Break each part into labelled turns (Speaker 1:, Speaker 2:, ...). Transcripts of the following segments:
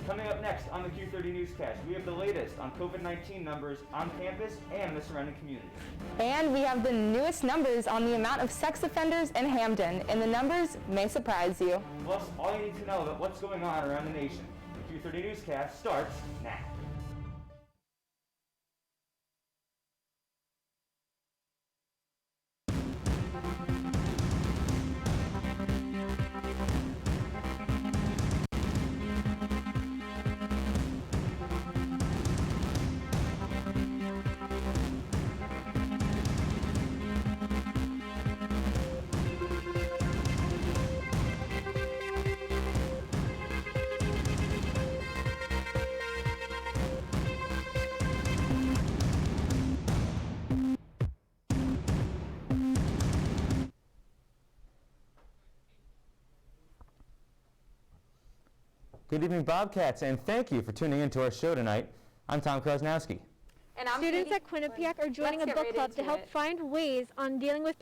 Speaker 1: Coming up next on the Q30 Newscast, we have the latest on COVID-19 numbers on campus and in the surrounding community.
Speaker 2: And we have the newest numbers on the amount of sex offenders in Hampden, and the numbers may surprise you.
Speaker 1: Plus, all you need to know about what's going on around the nation. The Q30 Newscast starts now.
Speaker 3: Good evening, Bobcats, and thank you for tuning in to our show tonight. I'm Tom Krasnowski.
Speaker 4: And students at Quinnipiac are joining a book club to help find ways on dealing with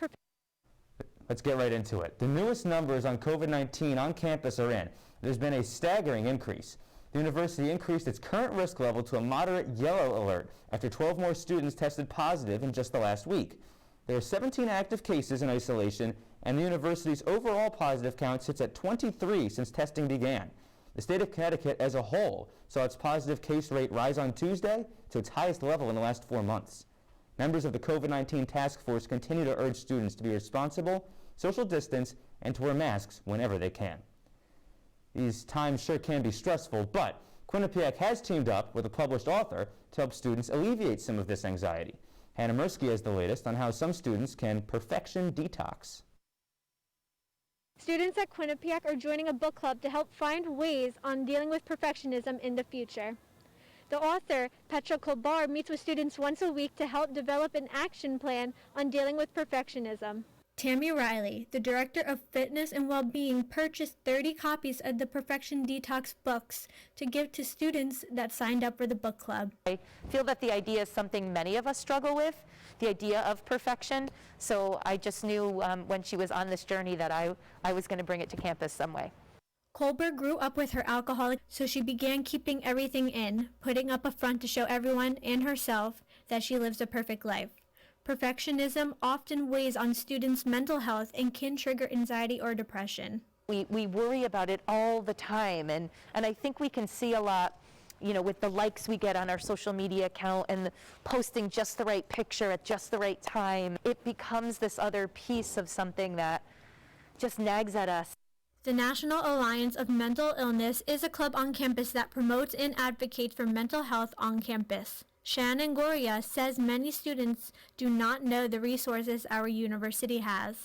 Speaker 3: Let's get right into it. The newest numbers on COVID-19 on campus are in. There's been a staggering increase. The university increased its current risk level to a moderate yellow alert after 12 more students tested positive in just the last week. There are 17 active cases in isolation, and the university's overall positive count sits at 23 since testing began. The state of Connecticut as a whole saw its positive case rate rise on Tuesday to its highest level in the last 4 months. Members of the COVID-19 task force continue to urge students to be responsible, social distance, and to wear masks whenever they can. These times sure can be stressful, but Quinnipiac has teamed up with a published author to help students alleviate some of this anxiety. Hannah Mirsky has the latest on how some students can perfection detox.
Speaker 4: Students at Quinnipiac are joining a book club to help find ways on dealing with perfectionism in the future. The author, Petra Kobar, meets with students once a week to help develop an action plan on dealing with perfectionism. Tammy Riley, the director of fitness and well-being, purchased 30 copies of the Perfection Detox books to give to students that signed up for the book club.
Speaker 5: I feel that the idea is something many of us struggle with, the idea of perfection. So I just knew when she was on this journey that I was going to bring it to campus some way.
Speaker 4: Colbert grew up with her alcoholic, so she began keeping everything in, putting up a front to show everyone and herself that she lives a perfect life. Perfectionism often weighs on students' mental health and can trigger anxiety or depression.
Speaker 5: We worry about it all the time, and I think we can see a lot, with the likes we get on our social media account and posting just the right picture at just the right time. It becomes this other piece of something that just nags at us.
Speaker 4: The National Alliance of Mental Illness is a club on campus that promotes and advocates for mental health on campus. Shannon Goria says many students do not know the resources our university has.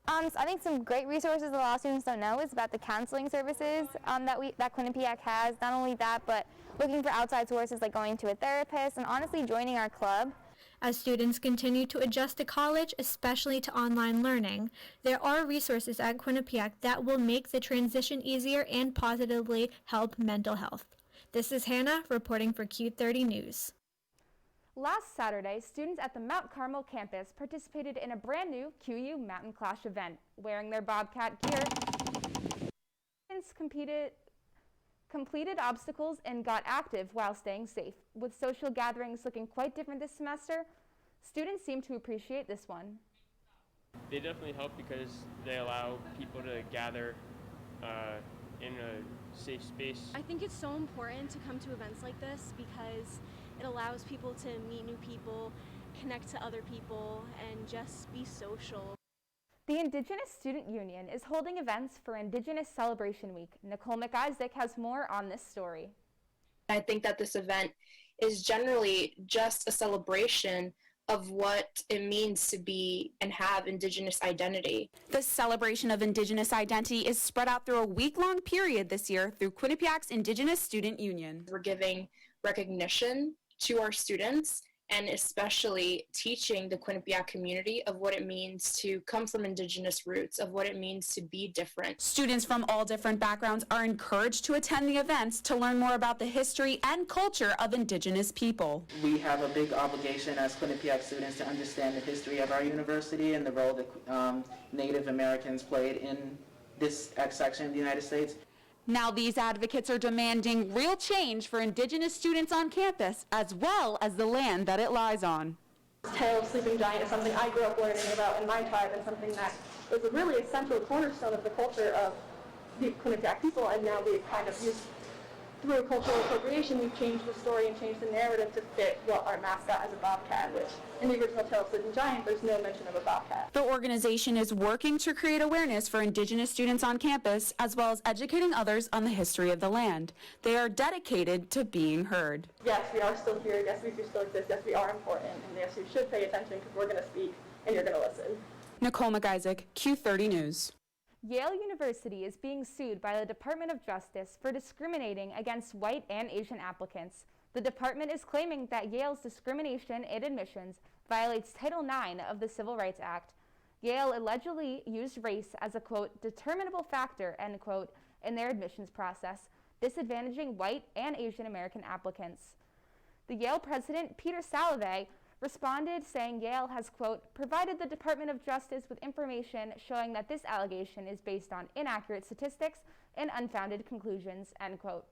Speaker 2: So I think some great resources a lot of students don't know is about the counseling services that Quinnipiac has. Not only that, but looking for outside sources like going to a therapist and honestly joining our club.
Speaker 4: As students continue to adjust to college, especially to online learning, there are resources at Quinnipiac that will make the transition easier and positively help mental health. This is Hannah reporting for Q30 News.
Speaker 6: Last Saturday, students at the Mount Carmel campus participated in a brand new QU Mountain Clash event. Wearing their Bobcat gear, students completed obstacles and got active while staying safe. With social gatherings looking quite different this semester, students seem to appreciate this one.
Speaker 7: They definitely help because they allow people to gather in a safe space.
Speaker 8: I think it's so important to come to events like this because it allows people to meet new people, connect to other people, and just be social.
Speaker 6: The Indigenous Student Union is holding events for Indigenous Celebration Week. Nicole McIsaac has more on this story.
Speaker 9: I think that this event is generally just a celebration of what it means to be and have Indigenous identity.
Speaker 10: The celebration of Indigenous identity is spread out through a week-long period this year through Quinnipiac's Indigenous Student Union.
Speaker 9: We're giving recognition to our students and especially teaching the Quinnipiac community of what it means to come from Indigenous roots, of what it means to be different.
Speaker 10: Students from all different backgrounds are encouraged to attend the events to learn more about the history and culture of Indigenous people.
Speaker 11: We have a big obligation as Quinnipiac students to understand the history of our university and the role that Native Americans played in this section of the United States.
Speaker 10: Now these advocates are demanding real change for Indigenous students on campus, as well as the land that it lies on.
Speaker 12: Tale of Sleeping Giant is something I grew up learning about in my tribe, and something that is a really essential cornerstone of the culture of the Quinnipiac people, and now we've kind of used, through cultural appropriation, we've changed the story and changed the narrative to fit what our mascot is, a bobcat, which in the original Tale of Sleeping Giant, there's no mention of a bobcat.
Speaker 10: The organization is working to create awareness for Indigenous students on campus, as well as educating others on the history of the land. They are dedicated to being heard.
Speaker 12: Yes, we are still here. Yes, we do still exist. Yes, we are important. And yes, you should pay attention because we're going to speak and you're going to listen.
Speaker 10: Nicole McIsaac, Q30 News.
Speaker 6: Yale University is being sued by the Department of Justice for discriminating against white and Asian applicants. The department is claiming that Yale's discrimination in admissions violates Title IX of the Civil Rights Act. Yale allegedly used race as a, quote, determinable factor, end quote, in their admissions process, disadvantaging white and Asian American applicants. The Yale president, Peter Salovey, responded saying Yale has, quote, provided the Department of Justice with information showing that this allegation is based on inaccurate statistics and unfounded conclusions, end quote.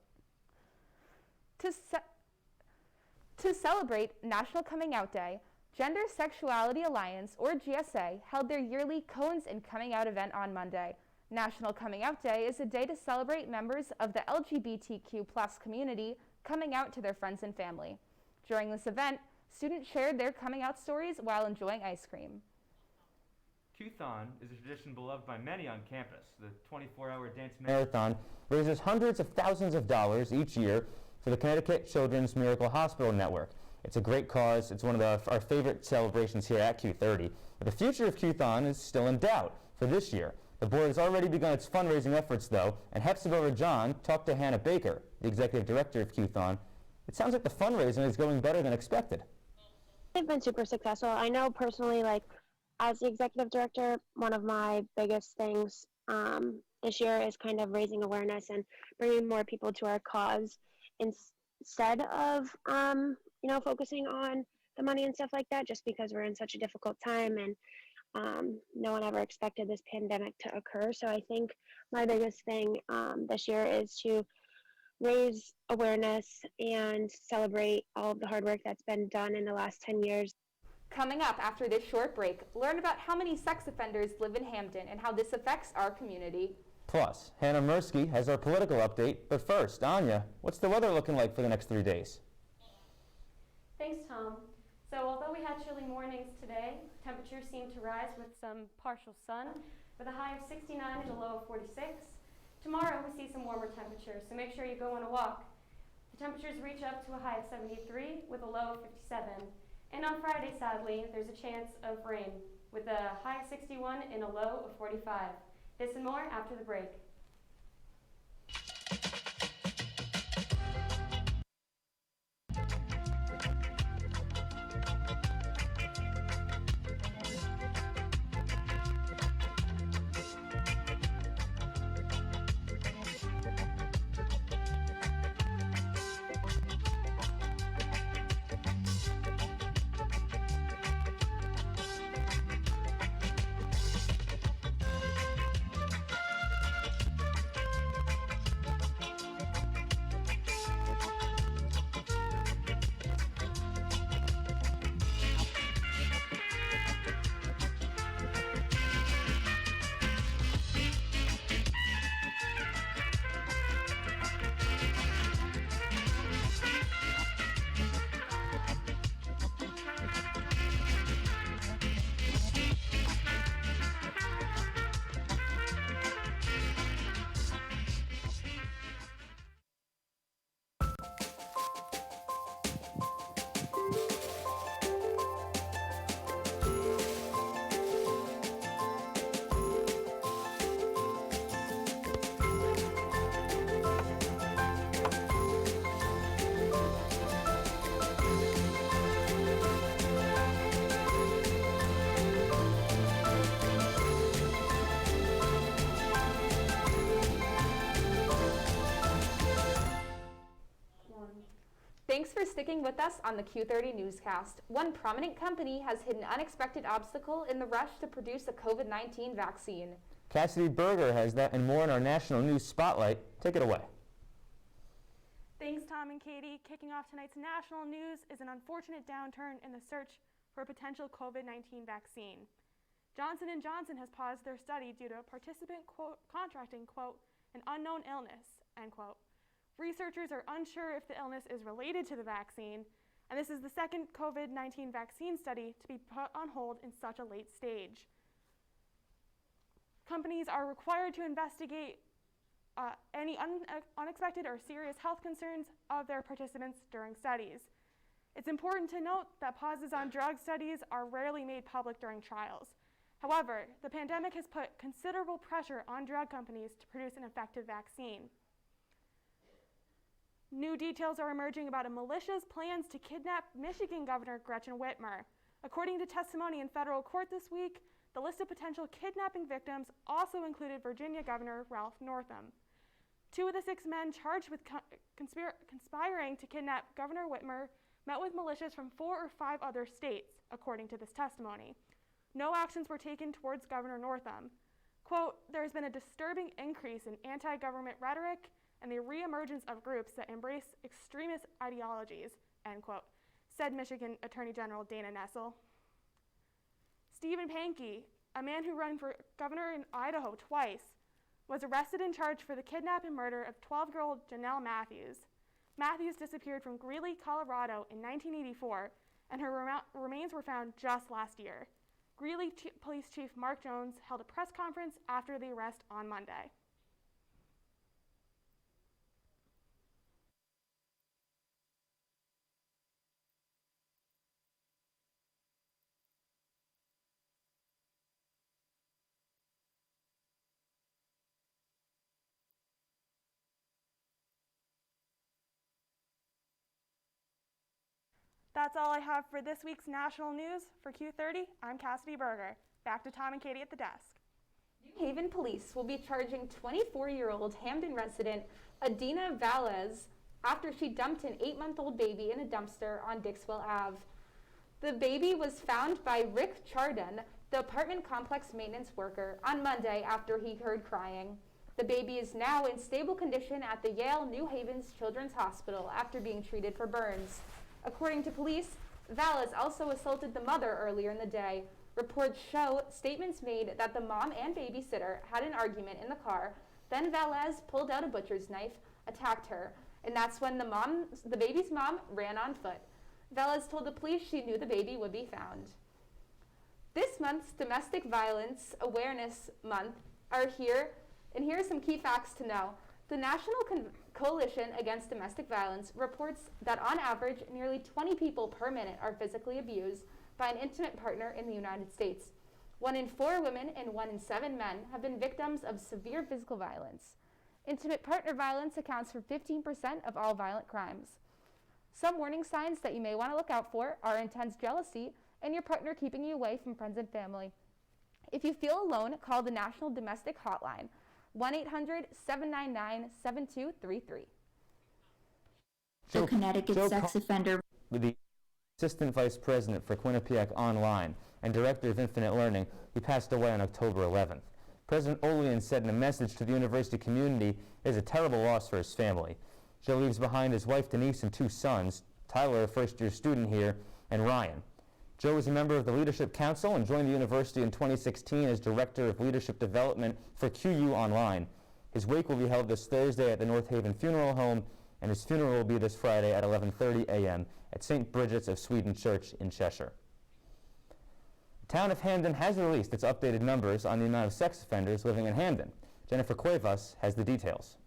Speaker 6: To celebrate National Coming Out Day, Gender Sexuality Alliance, or GSA, held their yearly Cones and Coming Out event on Monday. National Coming Out Day is a day to celebrate members of the LGBTQ+ community coming out to their friends and family. During this event, students shared their coming out stories while enjoying ice cream.
Speaker 1: Q-thon is a tradition beloved by many on campus. The 24-hour dance
Speaker 3: Marathon raises hundreds of thousands of dollars each year for the Connecticut Children's Miracle Hospital Network. It's a great cause. It's one of our favorite celebrations here at Q30. But the future of Q-thon is still in doubt for this year. The board has already begun its fundraising efforts, though, and Hepzibah John talked to Hannah Baker, the executive director of Q-thon. It sounds like the fundraising is going better than expected.
Speaker 13: They've been super successful. I know personally, like, as the executive director, one of my biggest things this year is kind of raising awareness and bringing more people to our cause instead of, focusing on the money and stuff like that, just because we're in such a difficult time and no one ever expected this pandemic to occur. So I think my biggest thing this year is to raise awareness and celebrate all of the hard work that's been done in the last 10 years.
Speaker 6: Coming up after this short break, learn about how many sex offenders live in Hampton and how this affects our community.
Speaker 3: Plus, Hannah Mirsky has our political update. But first, Anya, what's the weather looking like for the next 3 days?
Speaker 14: Thanks, Tom. So although we had chilly mornings today, temperatures seem to rise with some partial sun, with a high of 69 and a low of 46. Tomorrow we see some warmer temperatures, so make sure you go on a walk. The temperatures reach up to a high of 73 with a low of 57. And on Friday, sadly, there's a chance of rain with a high of 61 and a low of 45. This and more after the break.
Speaker 6: Thanks for sticking with us on the Q30 Newscast. One prominent company has hit an unexpected obstacle in the rush to produce a COVID-19 vaccine.
Speaker 3: Cassidy Berger has that and more in our National News Spotlight. Take it away.
Speaker 15: Thanks, Tom and Katie. Kicking off tonight's national news is an unfortunate downturn in the search for a potential COVID-19 vaccine. Johnson & Johnson has paused their study due to a participant, quote, contracting, quote, an unknown illness, end quote. Researchers are unsure if the illness is related to the vaccine, and this is the second COVID-19 vaccine study to be put on hold in such a late stage. Companies are required to investigate any unexpected or serious health concerns of their participants during studies. It's important to note that pauses on drug studies are rarely made public during trials. However, the pandemic has put considerable pressure on drug companies to produce an effective vaccine. New details are emerging about a militia's plans to kidnap Michigan Governor Gretchen Whitmer. According to testimony in federal court this week, the list of potential kidnapping victims also included Virginia Governor Ralph Northam. 2 of the 6 men charged with conspiring to kidnap Governor Whitmer met with militias from 4 or 5 other states, according to this testimony. No actions were taken towards Governor Northam. Quote, there has been a disturbing increase in anti-government rhetoric and the reemergence of groups that embrace extremist ideologies, end quote, said Michigan Attorney General Dana Nessel. Stephen Pankey, a man who ran for governor in Idaho twice, was arrested and charged for the kidnap and murder of 12-year-old Janelle Matthews. Matthews disappeared from Greeley, Colorado in 1984, and her remains were found just last year. Greeley Police Chief Mark Jones held a press conference after the arrest on Monday. That's all I have for this week's national news. For Q30, I'm Cassidy Berger. Back to Tom and Katie at the desk.
Speaker 6: New Haven police will be charging 24-year-old Hamden resident Adina Valles after she dumped an 8-month-old baby in a dumpster on Dixwell Ave. The baby was found by Rick Chardon, the apartment complex maintenance worker, on Monday after he heard crying. The baby is now in stable condition at the Yale New Haven's Children's Hospital after being treated for burns. According to police, Valles also assaulted the mother earlier in the day. Reports show statements made that the mom and babysitter had an argument in the car. Then Valles pulled out a butcher's knife, attacked her, and that's when the baby's mom ran on foot. Valles told the police she knew the baby would be found. This month's Domestic Violence Awareness Month are here, and here are some key facts to know. The National Coalition Against Domestic Violence reports that on average, nearly 20 people per minute are physically abused by an intimate partner in the United States. 1 in 4 women and 1 in 7 men have been victims of severe physical violence. Intimate partner violence accounts for 15% of all violent crimes. Some warning signs that you may want to look out for are intense jealousy and your partner keeping you away from friends and family. If you feel alone, call the National Domestic Hotline, 1-800-799-7233.
Speaker 16: The Connecticut sex offender.
Speaker 3: The Assistant Vice President for Quinnipiac Online and Director of Infinite Learning, he passed away on October 11th. President Olean said in a message to the university community it is a terrible loss for his family. Joe leaves behind his wife Denise and 2 sons, Tyler, a first-year student here, and Ryan. Joe was a member of the Leadership Council and joined the university in 2016 as Director of Leadership Development for QU Online. His wake will be held this Thursday at the North Haven Funeral Home, and his funeral will be this Friday at 11:30 a.m. at St. Bridget's of Sweden Church in Cheshire. The town of Hamden has released its updated numbers on the amount of sex offenders living in Hamden. Jennifer Cuevas has the details.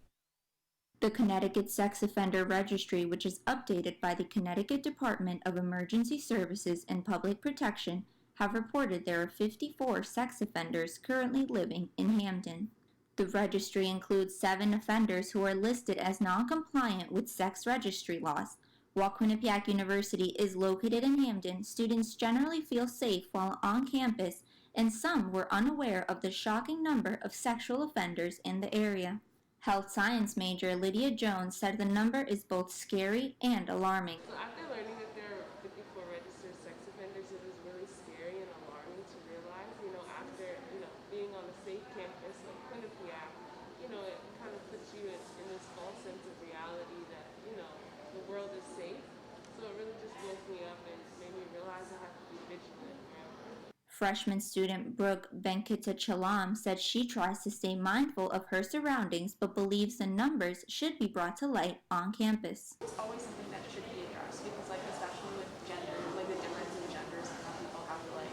Speaker 16: The Connecticut Sex Offender Registry, which is updated by the Connecticut Department of Emergency Services and Public Protection, have reported there are 54 sex offenders currently living in Hamden. The registry includes 7 offenders who are listed as non-compliant with sex registry laws. While Quinnipiac University is located in Hamden, students generally feel safe while on campus, and some were unaware of the shocking number of sexual offenders in the area. Health science major Lydia Jones said the number is both scary and alarming.
Speaker 17: So after learning that there are 54 registered sex offenders, it was really scary and alarming to realize, after, being on a safe campus
Speaker 16: Freshman student Brooke Venkatachalam said she tries to stay mindful of her surroundings but believes the numbers should be brought to light on campus.
Speaker 18: It's always something that should be addressed because, like, especially with gender, like the difference in genders and how people have to, like,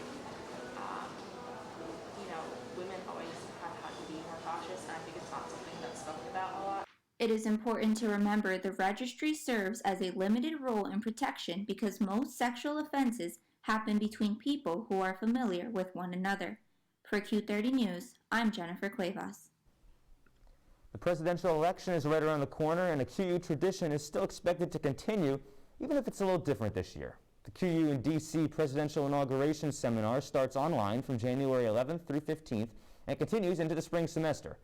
Speaker 18: women always have had to be more cautious, and I think it's not something that's spoken about a lot.
Speaker 16: It is important to remember the registry serves as a limited role in protection because most sexual offenses happen between people who are familiar with one another. For Q30 News, I'm Jennifer Cuevas.
Speaker 3: The presidential election is right around the corner, and a QU tradition is still expected to continue, even if it's a little different this year. The QU in D.C. Presidential Inauguration Seminar starts online from January 11th through 15th and continues into the spring semester.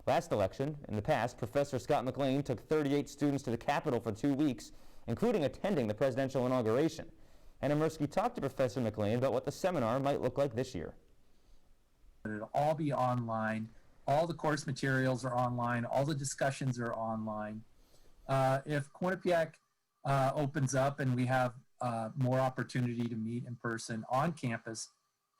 Speaker 3: Last election, in the past, Professor Scott McLean took 38 students to the Capitol for 2 weeks, including attending the presidential inauguration. Anna Mirsky talked to Professor McLean about what the seminar might look like this year.
Speaker 19: It'll all be online. All the course materials are online. All the discussions are online. If Quinnipiac opens up and we have more opportunity to meet in person on campus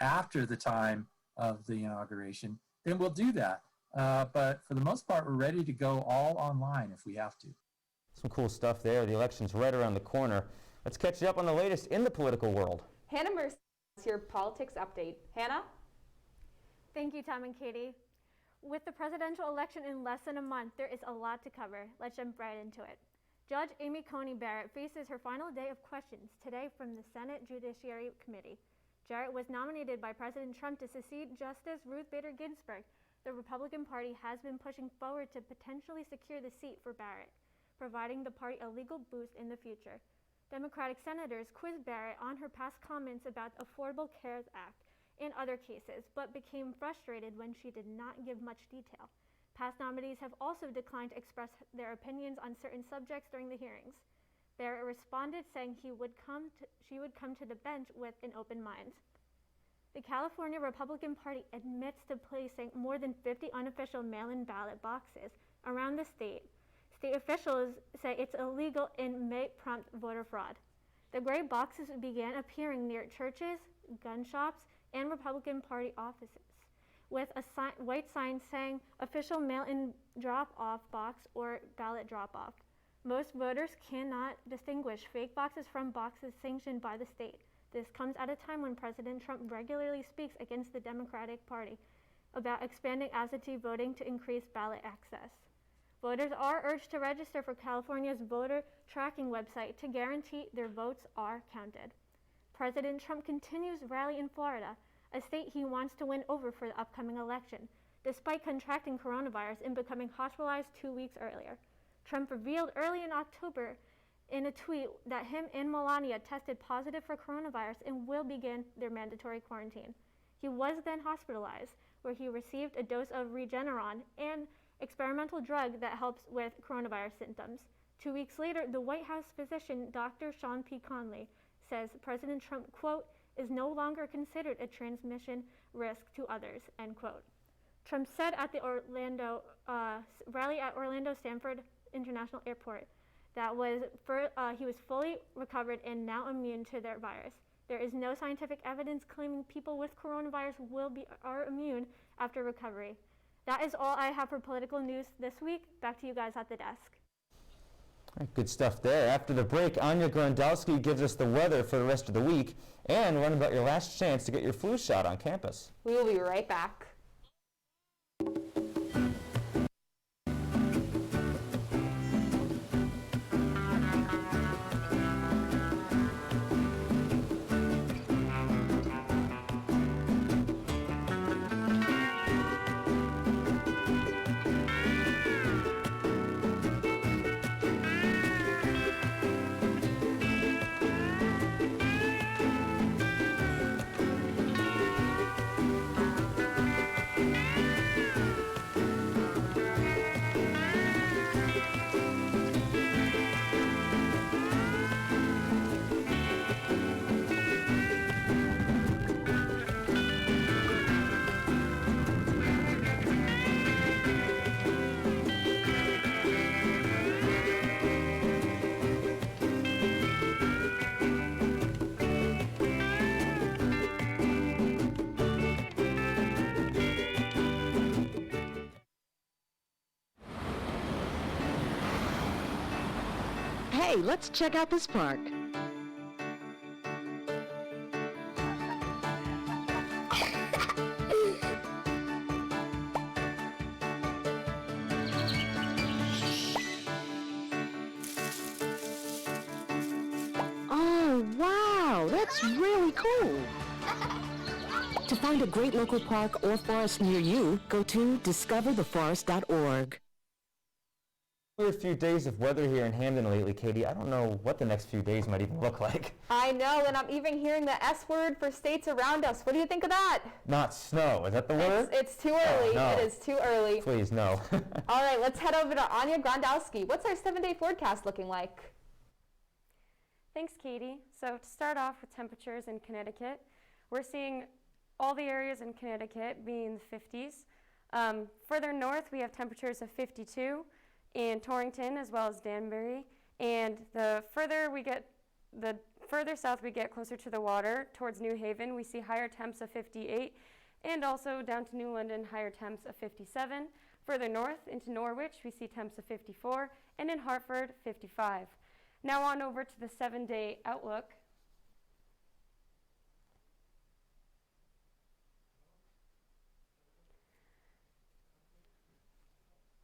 Speaker 19: after the time of the inauguration, then we'll do that. But for the most part, we're ready to go all online if we have to.
Speaker 3: Some cool stuff there. The election's right around the corner. Let's catch you up on the latest in the political world.
Speaker 6: Hannah Mercer, your politics update. Hannah?
Speaker 4: Thank you, Tom and Katie. With the presidential election in less than a month, there is a lot to cover. Let's jump right into it. Judge Amy Coney Barrett faces her final day of questions today from the Senate Judiciary Committee. Barrett was nominated by President Trump to succeed Justice Ruth Bader Ginsburg. The Republican Party has been pushing forward to potentially secure the seat for Barrett, providing the party a legal boost in the future. Democratic senators quizzed Barrett on her past comments about the Affordable Care Act and other cases, but became frustrated when she did not give much detail. Past nominees have also declined to express their opinions on certain subjects during the hearings. Barrett responded saying she would come to the bench with an open mind. The California Republican Party admits to placing more than 50 unofficial mail-in ballot boxes around the state. State officials say it's illegal and may prompt voter fraud. The gray boxes began appearing near churches, gun shops, and Republican Party offices, with a white sign saying official mail-in drop-off box or ballot drop-off. Most voters cannot distinguish fake boxes from boxes sanctioned by the state. This comes at a time when President Trump regularly speaks against the Democratic Party about expanding absentee voting to increase ballot access. Voters are urged to register for California's voter tracking website to guarantee their votes are counted. President Trump continues rally in Florida, a state he wants to win over for the upcoming election, despite contracting coronavirus and becoming hospitalized 2 weeks earlier. Trump revealed early in October in a tweet that him and Melania tested positive for coronavirus and will begin their mandatory quarantine. He was then hospitalized, where he received a dose of Regeneron, an experimental drug that helps with coronavirus symptoms. 2 weeks later, the White House physician, Dr. Sean P. Conley, says President Trump, quote, is no longer considered a transmission risk to others, end quote. Trump said at the rally at Orlando Stanford International Airport that he was fully recovered and now immune to their virus. There is no scientific evidence claiming people with coronavirus are immune after recovery. That is all I have for political news this week. Back to you guys at the desk.
Speaker 3: All right, good stuff there. After the break, Anya Grandalski gives us the weather for the rest of the week and learn about your last chance to get your flu shot on campus.
Speaker 6: We will be right back.
Speaker 20: Hey, let's check out this park. Oh, wow, that's really cool. To find a great local park or forest near you, go to discovertheforest.org.
Speaker 3: A few days of weather here in Hamden lately, Katie. I don't know what the next few days might even look like.
Speaker 6: I know, and I'm even hearing the S word for states around us. What do you think of that?
Speaker 3: Not snow. Is that the word?
Speaker 6: It's too early.
Speaker 3: Oh, no.
Speaker 6: It is too early.
Speaker 3: Please, no.
Speaker 6: All right, let's head over to Anya Grandowski. What's our 7-day forecast looking like?
Speaker 14: Thanks, Katie. So to start off with temperatures in Connecticut, we're seeing all the areas in Connecticut being the 50s. Further north, we have temperatures of 52 in Torrington as well as Danbury. And the further south we get closer to the water, towards New Haven, we see higher temps of 58, and also down to New London, higher temps of 57. Further north into Norwich, we see temps of 54, and in Hartford, 55. Now on over to the 7-day outlook.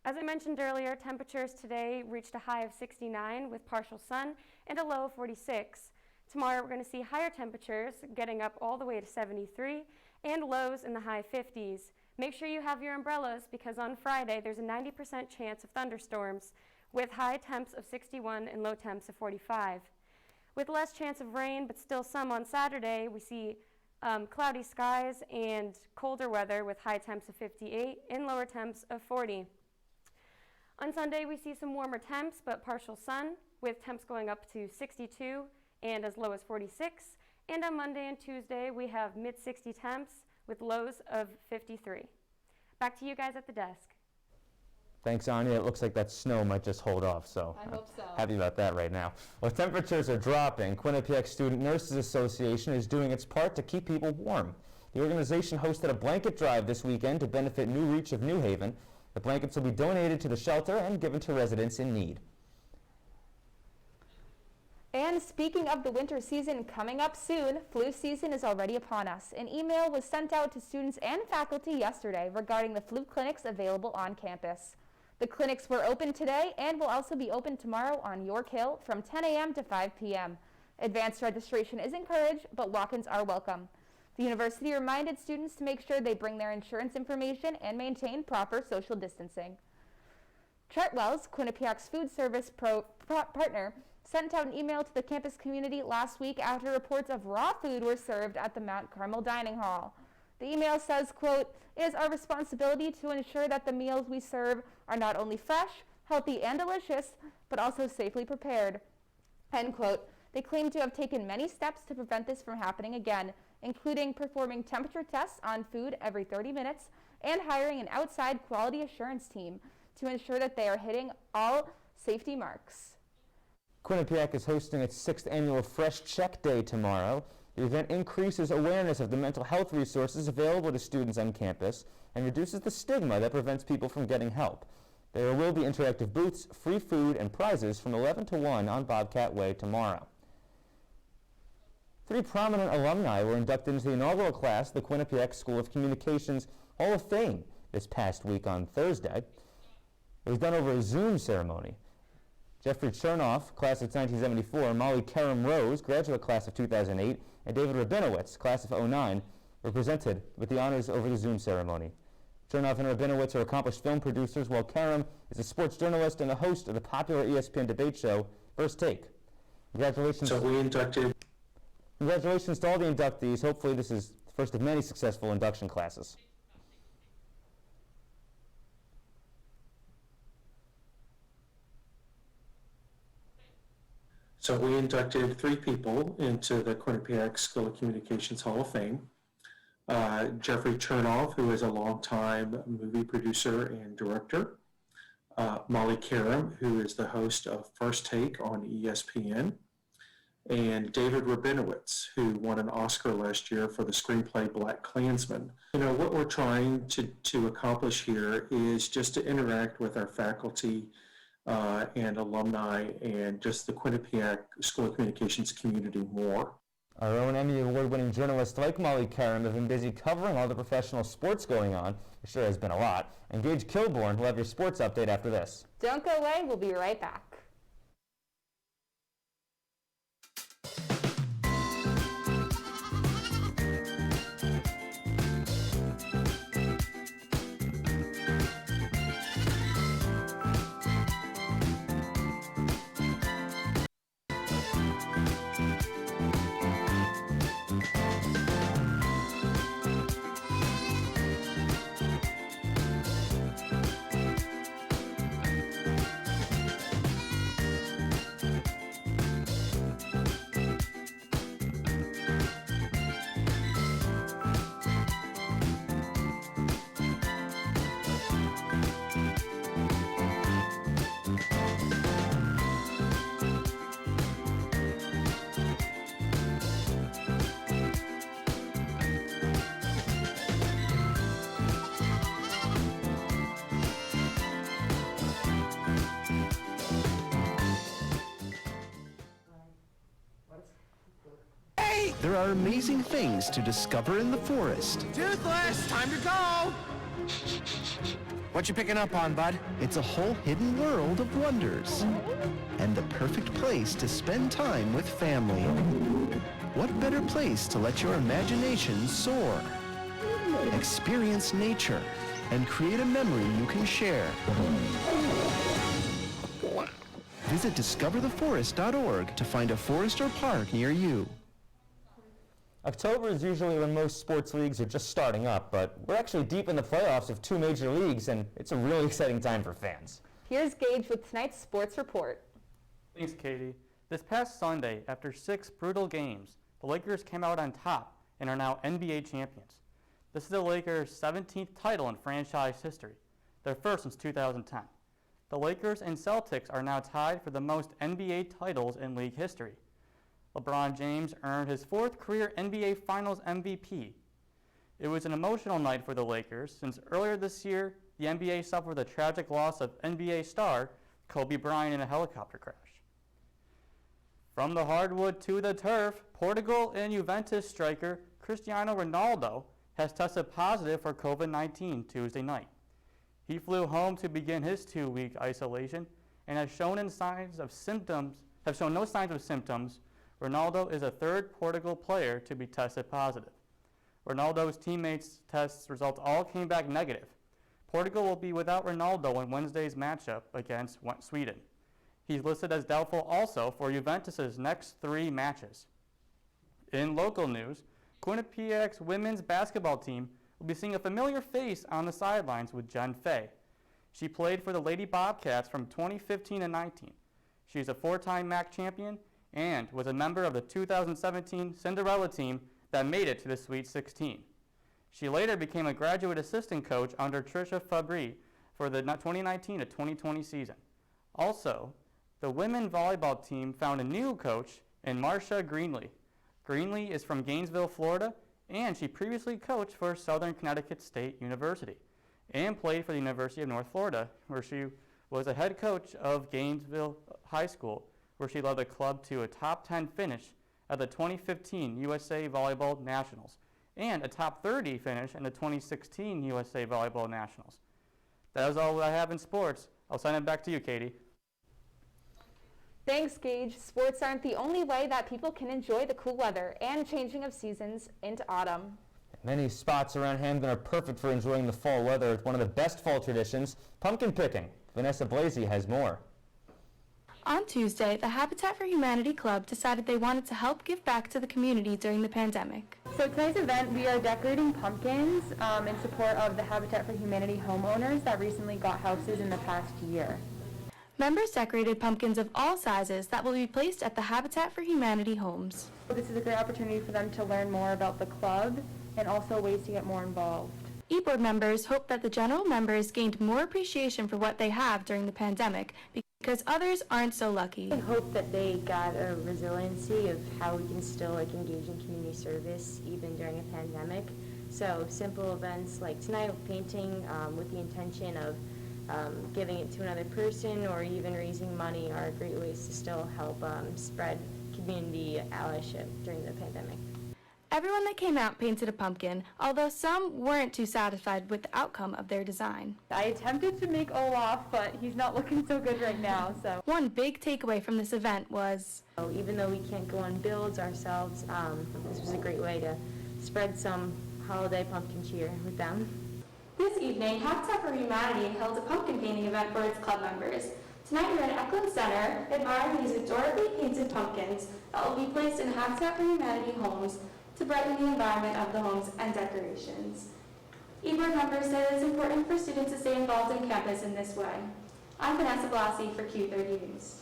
Speaker 14: As I mentioned earlier, temperatures today reached a high of 69 with partial sun and a low of 46. Tomorrow we're going to see higher temperatures getting up all the way to 73 and lows in the high 50s. Make sure you have your umbrellas because on Friday there's a 90% chance of thunderstorms with high temps of 61 and low temps of 45. With less chance of rain but still some on Saturday, we see cloudy skies and colder weather with high temps of 58 and lower temps of 40. On Sunday, we see some warmer temps, but partial sun, with temps going up to 62 and as low as 46. And on Monday and Tuesday, we have mid-60 temps with lows of 53. Back to you guys at the desk.
Speaker 3: Thanks, Anya. It looks like that snow might just hold off, so
Speaker 6: I hope so.
Speaker 3: Happy about that right now. Well, temperatures are dropping. Quinnipiac Student Nurses Association is doing its part to keep people warm. The organization hosted a blanket drive this weekend to benefit New Reach of New Haven. The blankets will be donated to the shelter and given to residents in need.
Speaker 6: And speaking of the winter season coming up soon, flu season is already upon us. An email was sent out to students and faculty yesterday regarding the flu clinics available on campus. The clinics were open today and will also be open tomorrow on York Hill from 10 a.m. to 5 p.m. Advanced registration is encouraged, but walk-ins are welcome. The university reminded students to make sure they bring their insurance information and maintain proper social distancing. Chartwell's, Quinnipiac's food service partner, sent out an email to the campus community last week after reports of raw food were served at the Mount Carmel Dining Hall. The email says, quote, "It is our responsibility to ensure that the meals we serve are not only fresh, healthy, and delicious, but also safely prepared," end quote. They claim to have taken many steps to prevent this from happening again, including performing temperature tests on food every 30 minutes and hiring an outside quality assurance team to ensure that they are hitting all safety marks.
Speaker 3: Quinnipiac is hosting its 6th annual Fresh Check Day tomorrow. The event increases awareness of the mental health resources available to students on campus and reduces the stigma that prevents people from getting help. There will be interactive booths, free food, and prizes from 11 to 1 on Bobcat Way tomorrow. 3 prominent alumni were inducted into the inaugural class of the Quinnipiac School of Communications Hall of Fame this past week on Thursday. It was done over a Zoom ceremony. Jeffrey Chernoff, class of 1974, Molly Kerem Rose, graduate class of 2008, and David Rabinowitz, class of 2009, were presented with the honors over the Zoom ceremony. Chernoff and Rabinowitz are accomplished film producers, while Kerem is a sports journalist and the host of the popular ESPN debate show, First Take. Congratulations. Congratulations to all the inductees. Hopefully this is the first of many successful induction classes.
Speaker 21: So we inducted 3 people into the Quinnipiac School of Communications Hall of Fame. Jeffrey Chernoff, who is a longtime movie producer and director. Molly Kerem, who is the host of First Take on ESPN. And David Rabinowitz, who won an Oscar last year for the screenplay Black Klansman. You know, what we're trying to accomplish here is just to interact with our faculty and alumni and just the Quinnipiac School of Communications community more.
Speaker 3: Our own Emmy Award-winning journalists like Molly Karam have been busy covering all the professional sports going on. It sure has been a lot. And Gage Kilborn will have your sports update after this.
Speaker 6: Don't go away, we'll be right back.
Speaker 5: There are amazing things to discover in the forest.
Speaker 22: Toothless, time to go! What you picking up on, bud?
Speaker 5: It's a whole hidden world of wonders. And the perfect place to spend time with family. What better place to let your imagination soar? Experience nature and create a memory you can share. Visit discovertheforest.org to find a forest or park near you.
Speaker 3: October is usually when most sports leagues are just starting up, but we're actually deep in the playoffs of 2 major leagues, and it's a really exciting time for fans.
Speaker 6: Here's Gage with tonight's sports report.
Speaker 23: Thanks, Katie. This past Sunday, after 6 brutal games, the Lakers came out on top and are now NBA champions. This is the Lakers' 17th title in franchise history, their first since 2010. The Lakers and Celtics are now tied for the most NBA titles in league history. LeBron James earned his 4th career NBA Finals MVP. It was an emotional night for the Lakers since earlier this year, the NBA suffered the tragic loss of NBA star Kobe Bryant in a helicopter crash. From the hardwood to the turf, Portugal and Juventus striker Cristiano Ronaldo has tested positive for COVID-19 Tuesday night. He flew home to begin his 2-week isolation and has shown no signs of symptoms. Ronaldo is the 3rd Portugal player to be tested positive. Ronaldo's teammates' test results all came back negative. Portugal will be without Ronaldo in Wednesday's matchup against Sweden. He's listed as doubtful also for Juventus' next 3 matches. In local news, Quinnipiac's women's basketball team will be seeing a familiar face on the sidelines with Jen Fay. She played for the Lady Bobcats from 2015 to 19. She's a 4-time MAC champion and was a member of the 2017 Cinderella team that made it to the Sweet 16. She later became a graduate assistant coach under Tricia Fabry for the 2019 to 2020 season. Also, the women's volleyball team found a new coach in Marcia Greenlee. Greenlee is from Gainesville, Florida, and she previously coached for Southern Connecticut State University and played for the University of North Florida, where she was a head coach of Gainesville High School, where she led the club to a top 10 finish at the 2015 USA Volleyball Nationals and a top 30 finish in the 2016 USA Volleyball Nationals. That is all I have in sports. I'll send it back to you, Katie.
Speaker 6: Thanks, Gage. Sports aren't the only way that people can enjoy the cool weather and changing of seasons into autumn.
Speaker 3: Many spots around Hamden are perfect for enjoying the fall weather. It's one of the best fall traditions, pumpkin picking. Vanessa Blasey has more.
Speaker 24: On Tuesday, the Habitat for Humanity Club decided they wanted to help give back to the community during the pandemic.
Speaker 6: So tonight's event, we are decorating pumpkins in support of the Habitat for Humanity homeowners that recently got houses in the past year.
Speaker 24: Members decorated pumpkins of all sizes that will be placed at the Habitat for Humanity homes.
Speaker 6: This is a great opportunity for them to learn more about the club and also ways to get more involved.
Speaker 24: E-board members hope that the general members gained more appreciation for what they have during the pandemic because others aren't so lucky.
Speaker 25: I hope that they got a resiliency of how we can still engage in community service even during a pandemic. So simple events like tonight, painting with the intention of giving it to another person or even raising money are great ways to still help spread community allyship during the pandemic.
Speaker 24: Everyone that came out painted a pumpkin, although some weren't too satisfied with the outcome of their design.
Speaker 6: I attempted to make Olaf, but he's not looking so good right now, so.
Speaker 24: One big takeaway from this event was,
Speaker 25: even though we can't go on builds ourselves, this was a great way to spread some holiday pumpkin cheer with them.
Speaker 24: This evening, Habitat for Humanity held a pumpkin painting event for its club members. Tonight we're at Eklund Center, admiring these adorably painted pumpkins that will be placed in Habitat for Humanity homes to brighten the environment of the homes and decorations. E-board members say that it's important for students to stay involved in campus in this way. I'm Vanessa Blassie for Q30 News.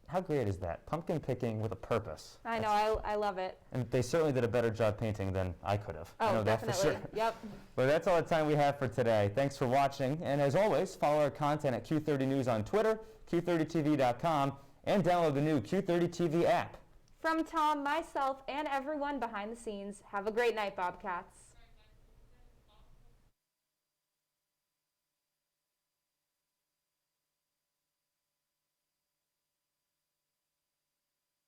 Speaker 3: How great is that? Pumpkin picking with a purpose.
Speaker 6: I know, I love it.
Speaker 3: And they certainly did a better job painting than I could have.
Speaker 6: Oh,
Speaker 3: I know
Speaker 6: definitely.
Speaker 3: that for sure.
Speaker 6: Yep.
Speaker 3: But that's all the time we have for today. Thanks for watching. And as always, follow our content at Q30 News on Twitter, Q30TV.com, and download the new Q30 TV app.
Speaker 6: From Tom, myself, and everyone behind the scenes, have a great night, Bobcats.